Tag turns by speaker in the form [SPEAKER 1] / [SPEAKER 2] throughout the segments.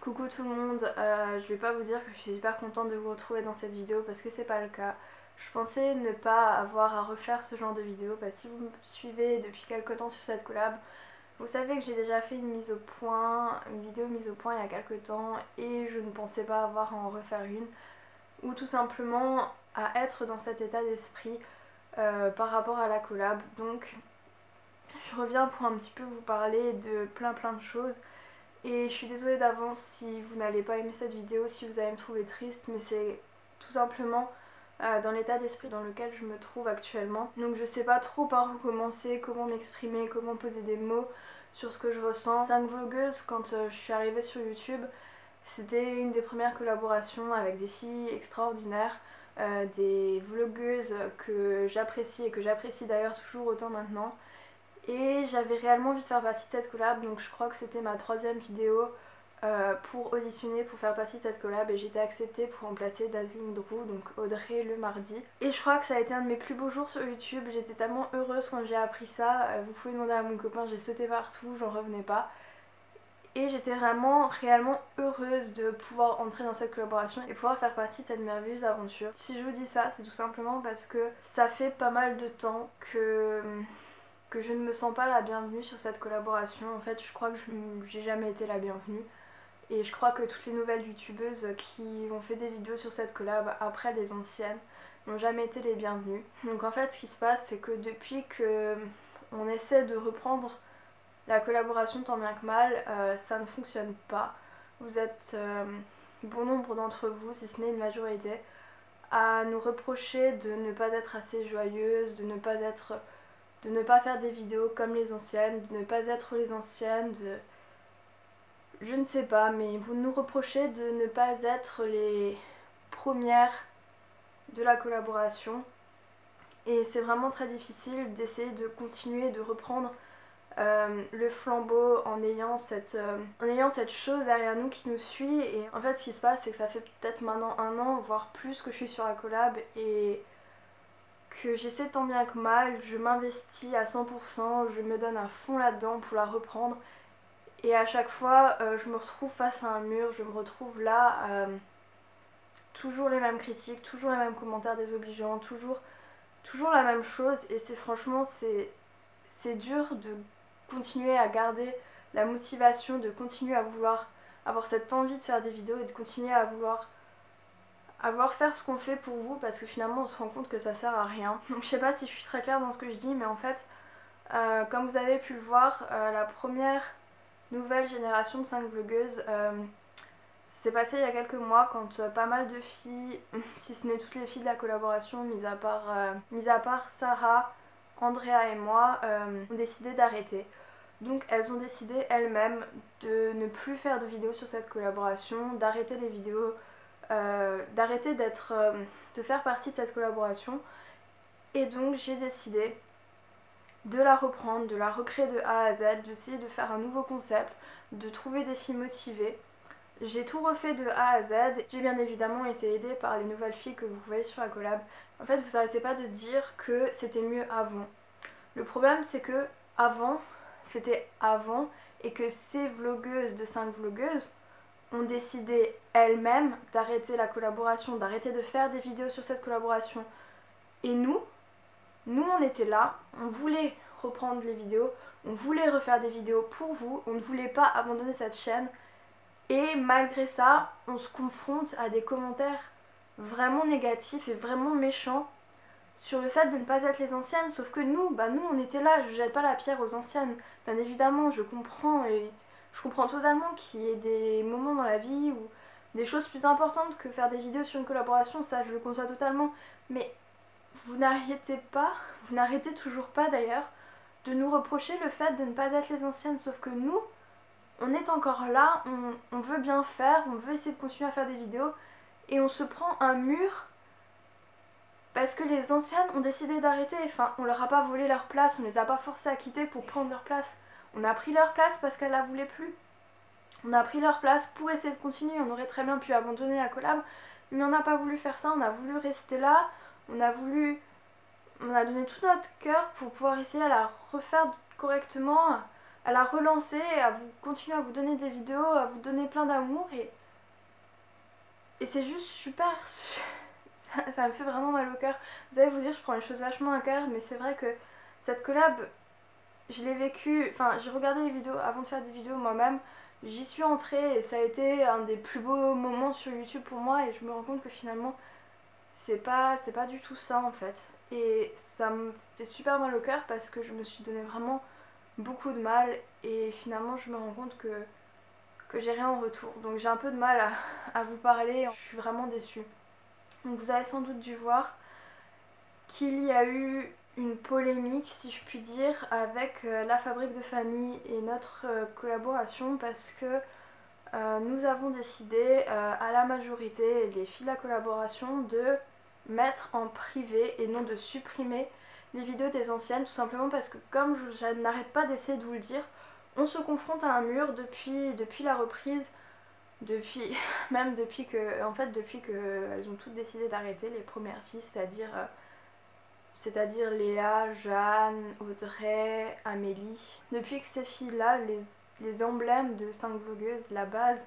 [SPEAKER 1] Coucou tout le monde, je vais pas vous dire que je suis super contente de vous retrouver dans cette vidéo parce que c'est pas le cas. Je pensais ne pas avoir à refaire ce genre de vidéo parce que si vous me suivez depuis quelques temps sur cette collab, vous savez que j'ai déjà fait une vidéo mise au point il y a quelques temps et je ne pensais pas avoir à en refaire une ou tout simplement à être dans cet état d'esprit par rapport à la collab. Donc je reviens pour un petit peu vous parler de plein de choses. Et je suis désolée d'avance si vous n'allez pas aimer cette vidéo, si vous allez me trouver triste, mais c'est tout simplement dans l'état d'esprit dans lequel je me trouve actuellement. Donc je sais pas trop par où commencer, comment m'exprimer, comment poser des mots sur ce que je ressens. 5 vlogueuses, quand je suis arrivée sur YouTube, c'était une des premières collaborations avec des filles extraordinaires, des vlogueuses que j'apprécie et que j'apprécie d'ailleurs toujours autant maintenant. Et j'avais réellement envie de faire partie de cette collab, donc je crois que c'était ma 3e vidéo pour auditionner, pour faire partie de cette collab, et j'étais acceptée pour remplacer Dazzling Drew, donc Audrey le mardi. Et je crois que ça a été un de mes plus beaux jours sur YouTube, j'étais tellement heureuse quand j'ai appris ça, vous pouvez demander à mon copain, j'ai sauté partout, j'en revenais pas. Et j'étais vraiment réellement heureuse de pouvoir entrer dans cette collaboration et pouvoir faire partie de cette merveilleuse aventure. Si je vous dis ça, c'est tout simplement parce que ça fait pas mal de temps que je ne me sens pas la bienvenue sur cette collaboration. En fait, je crois que j'ai jamais été la bienvenue. Et je crois que toutes les nouvelles youtubeuses qui ont fait des vidéos sur cette collab après les anciennes n'ont jamais été les bienvenues. Donc en fait, ce qui se passe, c'est que depuis que on essaie de reprendre la collaboration tant bien que mal, ça ne fonctionne pas. Vous êtes bon nombre d'entre vous, si ce n'est une majorité, à nous reprocher de ne pas être assez joyeuse, de ne pas faire des vidéos comme les anciennes, de ne pas être les anciennes, je ne sais pas, mais vous nous reprochez de ne pas être les premières de la collaboration. Et c'est vraiment très difficile d'essayer de continuer de reprendre le flambeau en ayant cette chose derrière nous qui nous suit. Et en fait, ce qui se passe, c'est que ça fait peut-être maintenant 1 an, voire plus, que je suis sur la collab et que j'essaie tant bien que mal, je m'investis à 100%, je me donne à fond là-dedans pour la reprendre. Et à chaque fois, je me retrouve face à un mur, je me retrouve là, toujours les mêmes critiques, toujours les mêmes commentaires désobligeants, toujours la même chose. Et franchement, c'est dur de continuer à garder la motivation, de continuer à vouloir avoir cette envie de faire des vidéos et de continuer à vouloir faire ce qu'on fait pour vous, parce que finalement on se rend compte que ça sert à rien. Donc je sais pas si je suis très claire dans ce que je dis, mais en fait, comme vous avez pu le voir, la première nouvelle génération de 5 vlogueuses s'est passée il y a quelques mois quand pas mal de filles, si ce n'est toutes les filles de la collaboration, mis à part Sarah, Andrea et moi, ont décidé d'arrêter. Donc elles ont décidé elles-mêmes de ne plus faire de vidéos sur cette collaboration, d'arrêter les vidéos, d'arrêter de faire partie de cette collaboration. Et donc j'ai décidé de la reprendre, de la recréer de A à Z, d'essayer de faire un nouveau concept, de trouver des filles motivées. J'ai tout refait de A à Z. J'ai bien évidemment été aidée par les nouvelles filles que vous voyez sur la collab. En fait, vous arrêtez pas de dire que c'était mieux avant. Le problème, c'est que c'était avant, et que ces vlogueuses de 5 vlogueuses ont décidé elles-mêmes d'arrêter la collaboration, d'arrêter de faire des vidéos sur cette collaboration. Et nous on était là, on voulait reprendre les vidéos, on voulait refaire des vidéos pour vous, on ne voulait pas abandonner cette chaîne. Et malgré ça, on se confronte à des commentaires vraiment négatifs et vraiment méchants sur le fait de ne pas être les anciennes. Sauf que nous on était là, je jette pas la pierre aux anciennes. Bien évidemment, je comprends totalement qu'il y ait des moments dans la vie où des choses plus importantes que faire des vidéos sur une collaboration, ça je le conçois totalement. Mais vous n'arrêtez toujours pas d'ailleurs de nous reprocher le fait de ne pas être les anciennes. Sauf que nous, on est encore là, on veut bien faire, on veut essayer de continuer à faire des vidéos, et on se prend un mur parce que les anciennes ont décidé d'arrêter. Enfin, on leur a pas volé leur place, on les a pas forcées à quitter pour prendre leur place. On a pris leur place parce qu'elles la voulaient plus. On a pris leur place pour essayer de continuer. On aurait très bien pu abandonner la collab, mais on n'a pas voulu faire ça, on a voulu rester là, on a donné tout notre cœur pour pouvoir essayer à la refaire correctement, elle a relancé, à vous continuer à vous donner des vidéos, à vous donner plein d'amour et c'est juste super, ça me fait vraiment mal au cœur. Vous allez vous dire, je prends les choses vachement à cœur, mais c'est vrai que cette collab, je l'ai vécue, enfin j'ai regardé les vidéos avant de faire des vidéos moi-même, j'y suis entrée et ça a été un des plus beaux moments sur YouTube pour moi et je me rends compte que finalement c'est pas du tout ça en fait. Et ça me fait super mal au cœur parce que je me suis donné vraiment beaucoup de mal et finalement je me rends compte que j'ai rien en retour. Donc j'ai un peu de mal à vous parler, je suis vraiment déçue. Donc vous avez sans doute dû voir qu'il y a eu une polémique, si je puis dire, avec la fabrique de Fanny et notre collaboration parce que nous avons décidé à la majorité, les filles de la collaboration, de mettre en privé et non de supprimer les vidéos des anciennes, tout simplement parce que comme je n'arrête pas d'essayer de vous le dire, on se confronte à un mur depuis la reprise, depuis même depuis que en fait depuis que elles ont toutes décidé d'arrêter, les premières filles, c'est-à-dire Léa, Jeanne, Audrey, Amélie. Depuis que ces filles-là, les emblèmes de 5 vlogueuses, la base,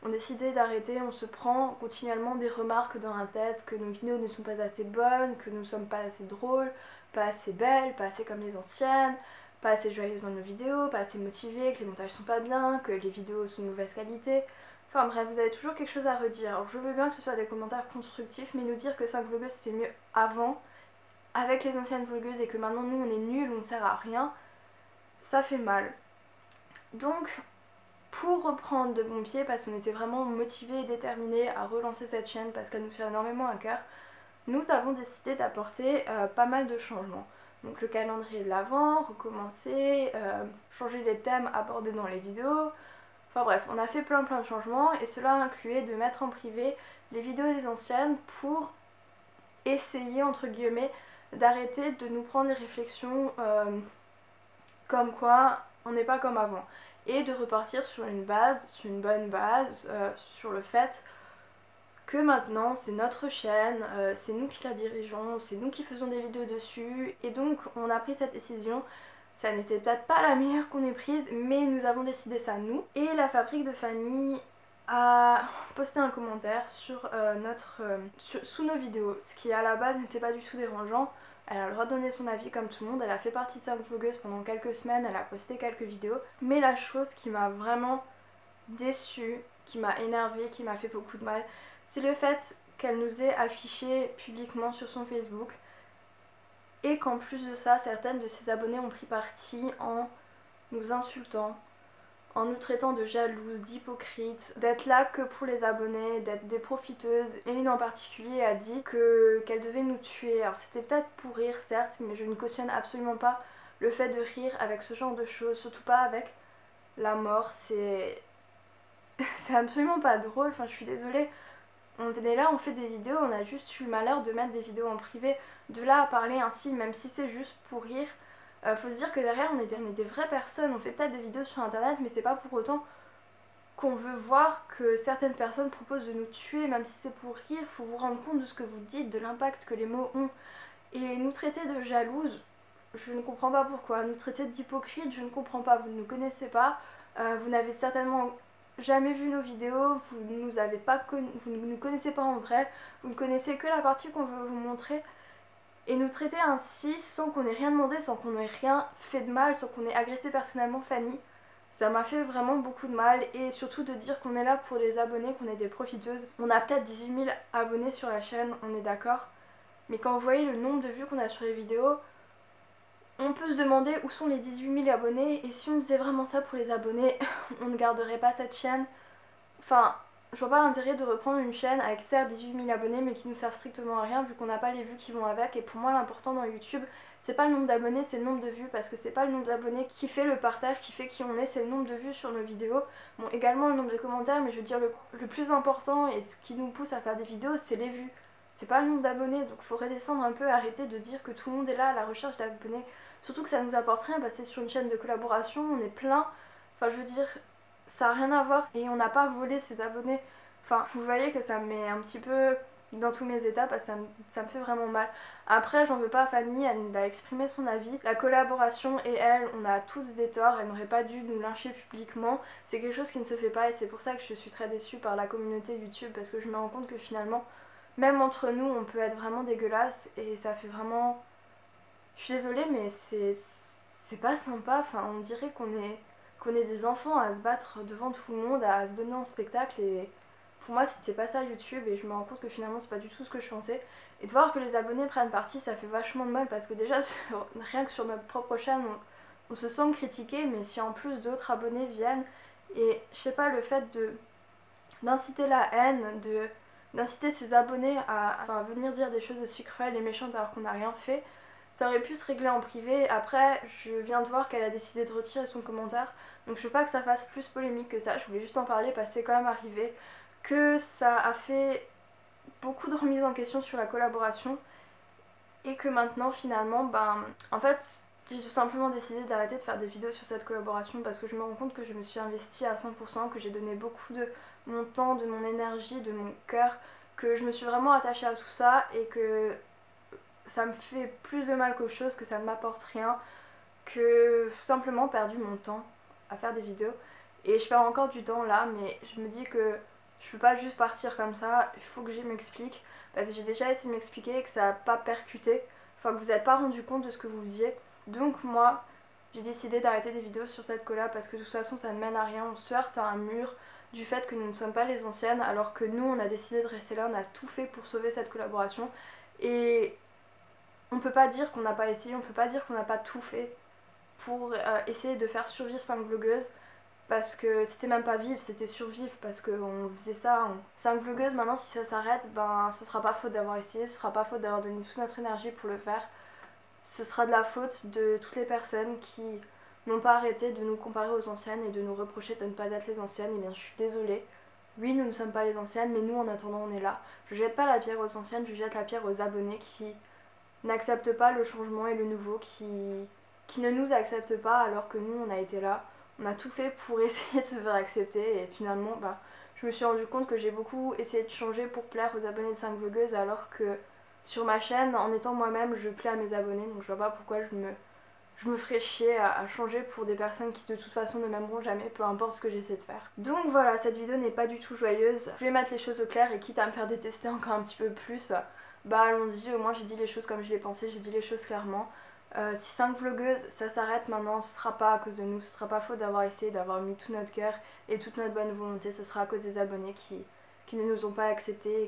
[SPEAKER 1] ont décidé d'arrêter, on se prend continuellement des remarques dans la tête que nos vidéos ne sont pas assez bonnes, que nous ne sommes pas assez drôles, pas assez belles, pas assez comme les anciennes, pas assez joyeuses dans nos vidéos, pas assez motivées, que les montages sont pas bien, que les vidéos sont de mauvaise qualité. Enfin bref, vous avez toujours quelque chose à redire. Alors je veux bien que ce soit des commentaires constructifs, mais nous dire que 5 vlogueuses c'était mieux avant, avec les anciennes vlogueuses, et que maintenant nous on est nuls, on ne sert à rien, ça fait mal. Donc pour reprendre de bon pied, parce qu'on était vraiment motivés et déterminés à relancer cette chaîne parce qu'elle nous tient énormément à cœur, nous avons décidé d'apporter pas mal de changements. Donc le calendrier de l'avant, recommencer, changer les thèmes abordés dans les vidéos, enfin bref, on a fait plein de changements et cela incluait de mettre en privé les vidéos des anciennes pour essayer entre guillemets d'arrêter de nous prendre des réflexions comme quoi on n'est pas comme avant et de repartir sur une base, sur une bonne base, sur le fait que maintenant c'est notre chaîne, c'est nous qui la dirigeons, c'est nous qui faisons des vidéos dessus et donc on a pris cette décision. Ça n'était peut-être pas la meilleure qu'on ait prise, mais nous avons décidé ça nous. Et la fabrique de Fanny a posté un commentaire sur sous nos vidéos, ce qui à la base n'était pas du tout dérangeant. Elle a le droit de donner son avis comme tout le monde, elle a fait partie de sa vlogueuse pendant quelques semaines, elle a posté quelques vidéos. Mais la chose qui m'a vraiment déçue, qui m'a énervée, qui m'a fait beaucoup de mal, c'est le fait qu'elle nous ait affiché publiquement sur son Facebook et qu'en plus de ça, certaines de ses abonnés ont pris parti en nous insultant, en nous traitant de jalouses, d'hypocrites, d'être là que pour les abonnés, d'être des profiteuses. Et une en particulier a dit qu'elle devait nous tuer. Alors c'était peut-être pour rire certes, mais je ne cautionne absolument pas le fait de rire avec ce genre de choses, surtout pas avec la mort. C'est absolument pas drôle, enfin je suis désolée. On est là, on fait des vidéos, on a juste eu le malheur de mettre des vidéos en privé. De là à parler ainsi, même si c'est juste pour rire, faut se dire que derrière on est des vraies personnes. On fait peut-être des vidéos sur internet, mais c'est pas pour autant qu'on veut voir que certaines personnes proposent de nous tuer, même si c'est pour rire. Faut vous rendre compte de ce que vous dites, de l'impact que les mots ont. Et nous traiter de jalouses, je ne comprends pas pourquoi. Nous traiter d'hypocrites, je ne comprends pas. Vous ne nous connaissez pas, vous n'avez certainement jamais vu nos vidéos, vous ne nous connaissez pas en vrai, vous ne connaissez que la partie qu'on veut vous montrer. Et nous traiter ainsi sans qu'on ait rien demandé, sans qu'on ait rien fait de mal, sans qu'on ait agressé personnellement Fanny, ça m'a fait vraiment beaucoup de mal. Et surtout de dire qu'on est là pour les abonnés, qu'on est des profiteuses. On a peut-être 18 000 abonnés sur la chaîne, on est d'accord, mais quand vous voyez le nombre de vues qu'on a sur les vidéos, on peut se demander où sont les 18 000 abonnés. Et si on faisait vraiment ça pour les abonnés, on ne garderait pas cette chaîne. Enfin, je vois pas l'intérêt de reprendre une chaîne avec certes 18 000 abonnés mais qui nous servent strictement à rien vu qu'on n'a pas les vues qui vont avec. Et pour moi l'important dans YouTube, c'est pas le nombre d'abonnés, c'est le nombre de vues, parce que c'est pas le nombre d'abonnés qui fait le partage, qui fait qui on est, c'est le nombre de vues sur nos vidéos. Bon, également le nombre de commentaires, mais je veux dire le plus important et ce qui nous pousse à faire des vidéos, c'est les vues. C'est pas le nombre d'abonnés, donc faut redescendre un peu, arrêter de dire que tout le monde est là à la recherche d'abonnés. Surtout que ça nous apporte rien, parce que c'est sur une chaîne de collaboration, on est plein. Enfin je veux dire, ça n'a rien à voir et on n'a pas volé ses abonnés. Enfin, vous voyez que ça me met un petit peu dans tous mes états parce que ça me fait vraiment mal. Après, j'en veux pas à Fanny, elle a exprimé son avis. La collaboration et elle, on a tous des torts, elle n'aurait pas dû nous lyncher publiquement. C'est quelque chose qui ne se fait pas et c'est pour ça que je suis très déçue par la communauté YouTube parce que je me rends compte que finalement, même entre nous, on peut être vraiment dégueulasse et ça fait vraiment... Je suis désolée, mais c'est pas sympa. Enfin, on dirait qu'on est des enfants à se battre devant tout le monde, à se donner en spectacle et pour moi c'était pas ça YouTube et je me rends compte que finalement c'est pas du tout ce que je pensais. Et de voir que les abonnés prennent parti, ça fait vachement de mal parce que déjà rien que sur notre propre chaîne on se sent critiqué, mais si en plus d'autres abonnés viennent et je sais pas, le fait d'inciter la haine, d'inciter ses abonnés à venir dire des choses aussi cruelles et méchantes alors qu'on n'a rien fait, ça aurait pu se régler en privé. Après, je viens de voir qu'elle a décidé de retirer son commentaire, donc je veux pas que ça fasse plus polémique que ça. Je voulais juste en parler parce que c'est quand même arrivé, que ça a fait beaucoup de remises en question sur la collaboration et que maintenant finalement, en fait, j'ai tout simplement décidé d'arrêter de faire des vidéos sur cette collaboration parce que je me rends compte que je me suis investie à 100%, que j'ai donné beaucoup de mon temps, de mon énergie, de mon cœur, que je me suis vraiment attachée à tout ça et que ça me fait plus de mal qu'autre chose, que ça ne m'apporte rien, que simplement perdu mon temps à faire des vidéos. Et je perds encore du temps là, mais je me dis que je peux pas juste partir comme ça, il faut que je m'explique. Parce que j'ai déjà essayé de m'expliquer et que ça n'a pas percuté, enfin que vous n'êtes pas rendu compte de ce que vous faisiez. Donc moi, j'ai décidé d'arrêter des vidéos sur cette collab parce que de toute façon ça ne mène à rien, on se heurte à un mur du fait que nous ne sommes pas les anciennes alors que nous on a décidé de rester là, on a tout fait pour sauver cette collaboration. Et on peut pas dire qu'on n'a pas essayé, on peut pas dire qu'on n'a pas tout fait pour essayer de faire survivre 5 vlogueuses parce que c'était même pas vivre, c'était survivre parce qu'on faisait ça. 5 vlogueuses, maintenant si ça s'arrête, ce sera pas faute d'avoir essayé, ce sera pas faute d'avoir donné toute notre énergie pour le faire. Ce sera de la faute de toutes les personnes qui n'ont pas arrêté de nous comparer aux anciennes et de nous reprocher de ne pas être les anciennes. Et bien je suis désolée, oui nous ne sommes pas les anciennes, mais nous en attendant on est là. Je jette pas la pierre aux anciennes, je jette la pierre aux abonnés qui n'acceptent pas le changement et le nouveau, qui ne nous acceptent pas alors que nous on a été là, on a tout fait pour essayer de se faire accepter et finalement je me suis rendu compte que j'ai beaucoup essayé de changer pour plaire aux abonnés de 5 vlogueuses alors que sur ma chaîne, en étant moi-même, je plais à mes abonnés, donc je vois pas pourquoi je me ferais chier à changer pour des personnes qui de toute façon ne m'aimeront jamais, peu importe ce que j'essaie de faire. Donc voilà, cette vidéo n'est pas du tout joyeuse, je vais mettre les choses au clair et quitte à me faire détester encore un petit peu plus, allons-y, au moins j'ai dit les choses comme je les pensais, j'ai dit les choses clairement. Si 5 vlogueuses ça s'arrête maintenant, ce sera pas à cause de nous, ce sera pas faute d'avoir essayé, d'avoir mis tout notre cœur et toute notre bonne volonté, ce sera à cause des abonnés qui ne nous ont pas acceptés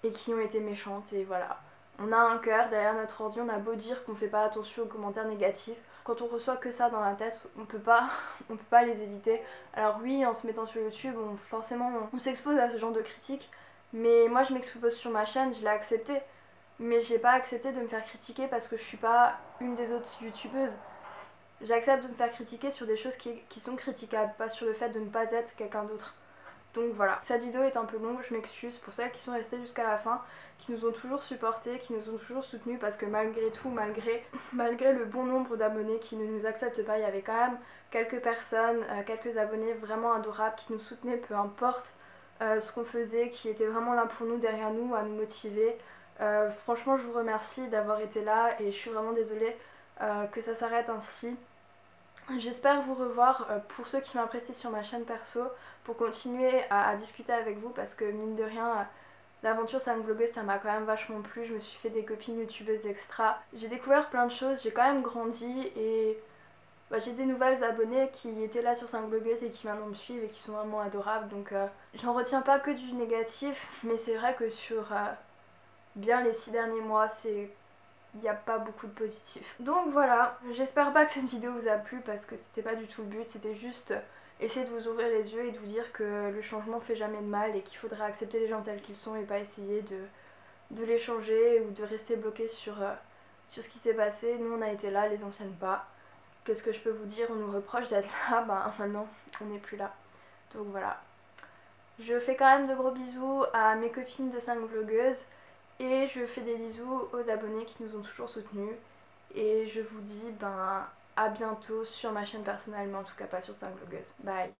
[SPEAKER 1] et qui ont été méchantes et voilà. On a un cœur derrière notre ordi, on a beau dire qu'on fait pas attention aux commentaires négatifs, quand on reçoit que ça dans la tête, on peut pas les éviter. Alors oui, en se mettant sur YouTube, forcément on s'expose à ce genre de critiques, mais moi je m'expose sur ma chaîne, je l'ai accepté. Mais j'ai pas accepté de me faire critiquer parce que je suis pas une des autres youtubeuses. J'accepte de me faire critiquer sur des choses qui sont critiquables, pas sur le fait de ne pas être quelqu'un d'autre. Donc voilà, cette vidéo est un peu longue, je m'excuse pour celles qui sont restées jusqu'à la fin, qui nous ont toujours supportés, qui nous ont toujours soutenus parce que malgré tout, malgré le bon nombre d'abonnés qui ne nous acceptent pas, il y avait quand même quelques personnes, quelques abonnés vraiment adorables qui nous soutenaient peu importe ce qu'on faisait, qui étaient vraiment là pour nous, derrière nous, à nous motiver. Franchement je vous remercie d'avoir été là et je suis vraiment désolée que ça s'arrête ainsi. J'espère vous revoir pour ceux qui m'apprécient sur ma chaîne perso pour continuer à discuter avec vous parce que mine de rien l'aventure 5 vlogueuse ça m'a quand même vachement plu, je me suis fait des copines youtubeuses extra, j'ai découvert plein de choses, j'ai quand même grandi et j'ai des nouvelles abonnées qui étaient là sur 5 vlogueuses et qui maintenant me suivent et qui sont vraiment adorables donc j'en retiens pas que du négatif mais c'est vrai que sur bien les 6 derniers mois il n'y a pas beaucoup de positif. Donc voilà, j'espère pas que cette vidéo vous a plu parce que c'était pas du tout le but, c'était juste essayer de vous ouvrir les yeux et de vous dire que le changement fait jamais de mal et qu'il faudrait accepter les gens tels qu'ils sont et pas essayer de les changer ou de rester bloqué sur ce qui s'est passé. Nous on a été là, les anciennes pas. Qu'est-ce que je peux vous dire, on nous reproche d'être là, maintenant on n'est plus là. Donc voilà. Je fais quand même de gros bisous à mes copines de 5 vlogueuses. Et je fais des bisous aux abonnés qui nous ont toujours soutenus. Et je vous dis à bientôt sur ma chaîne personnelle, mais en tout cas pas sur 5 vlogueuses. Bye.